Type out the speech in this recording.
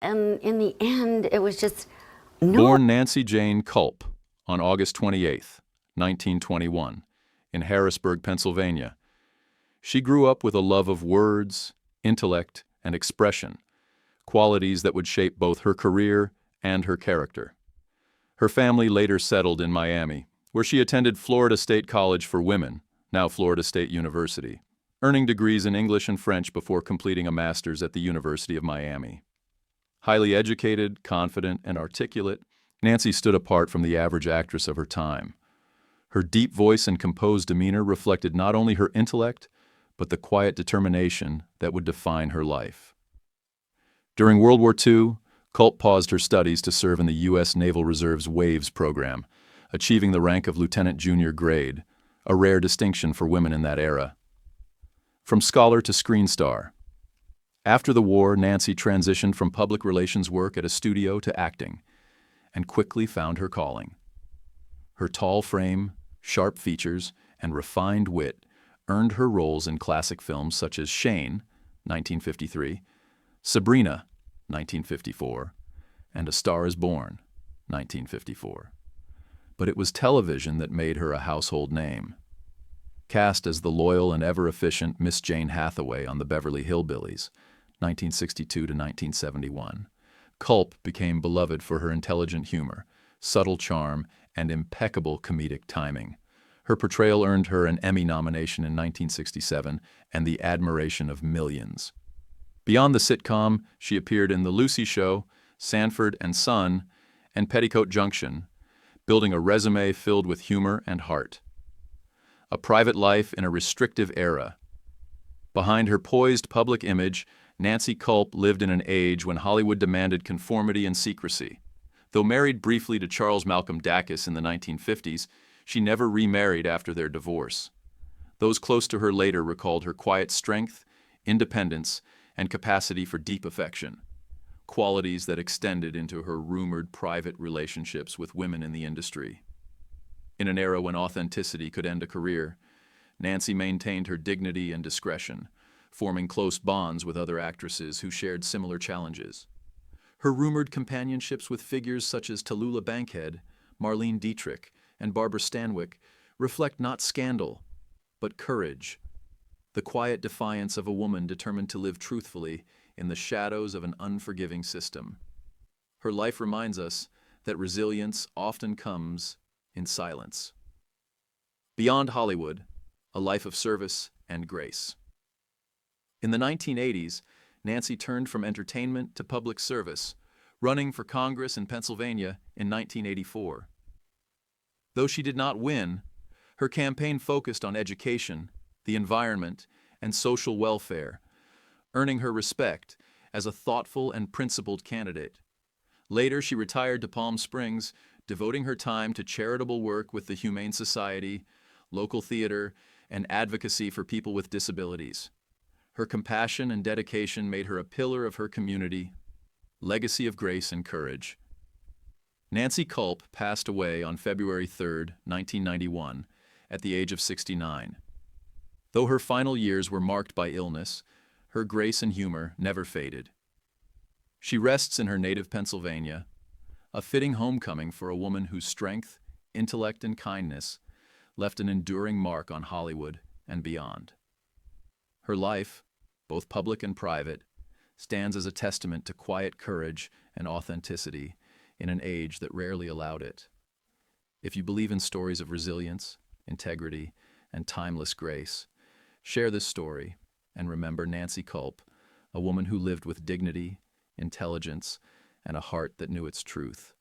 And in the end, it was just no. Born Nancy Jane Culp on August 28, 1921, in Harrisburg, Pennsylvania. She grew up with a love of words, intellect, and expression, qualities that would shape both her career and her character. Her family later settled in Miami, where she attended Florida State College for Women, now Florida State University, earning degrees in English and French before completing a master's at the University of Miami. Highly educated, confident, and articulate, Nancy stood apart from the average actress of her time. Her deep voice and composed demeanor reflected not only her intellect, but the quiet determination that would define her life. During World War II, Culp paused her studies to serve in the U.S. Naval Reserve's WAVES program, achieving the rank of lieutenant junior grade, a rare distinction for women in that era. From scholar to screen star. After the war, Nancy transitioned from public relations work at a studio to acting, and quickly found her calling. Her tall frame, sharp features, and refined wit earned her roles in classic films such as Shane, 1953, Sabrina, 1954, and A Star is Born, 1954. But it was television that made her a household name. Cast as the loyal and ever-efficient Miss Jane Hathaway on the Beverly Hillbillies, 1962 to 1971, Culp became beloved for her intelligent humor, subtle charm, and impeccable comedic timing. Her portrayal earned her an Emmy nomination in 1967 and the admiration of millions. Beyond the sitcom, she appeared in The Lucy Show, Sanford and Son, and Petticoat Junction, building a resume filled with humor and heart. A private life in a restrictive era. Behind her poised public image, Nancy Culp lived in an age when Hollywood demanded conformity and secrecy. Though married briefly to Charles Malcolm Dacus in the 1950s, she never remarried after their divorce. Those close to her later recalled her quiet strength, independence, and capacity for deep affection, qualities that extended into her rumored private relationships with women in the industry. In an era when authenticity could end a career, Nancy maintained her dignity and discretion, forming close bonds with other actresses who shared similar challenges. Her rumored companionships with figures such as Tallulah Bankhead, Marlene Dietrich, and Barbara Stanwyck reflect not scandal, but courage, the quiet defiance of a woman determined to live truthfully in the shadows of an unforgiving system. Her life reminds us that resilience often comes in silence. Beyond Hollywood, a life of service and grace. In the 1980s, Nancy turned from entertainment to public service, running for Congress in Pennsylvania in 1984. Though she did not win, her campaign focused on education, the environment, and social welfare, earning her respect as a thoughtful and principled candidate. Later, she retired to Palm Springs, devoting her time to charitable work with the Humane Society, local theater, and advocacy for people with disabilities. Her compassion and dedication made her a pillar of her community, legacy of grace and courage. Nancy Culp passed away on February 3, 1991, at the age of 69. Though her final years were marked by illness, her grace and humor never faded. She rests in her native Pennsylvania, a fitting homecoming for a woman whose strength, intellect, and kindness left an enduring mark on Hollywood and beyond. Her life, both public and private, stands as a testament to quiet courage and authenticity in an age that rarely allowed it. If you believe in stories of resilience, integrity, and timeless grace, share this story and remember Nancy Culp, a woman who lived with dignity, intelligence, and a heart that knew its truth.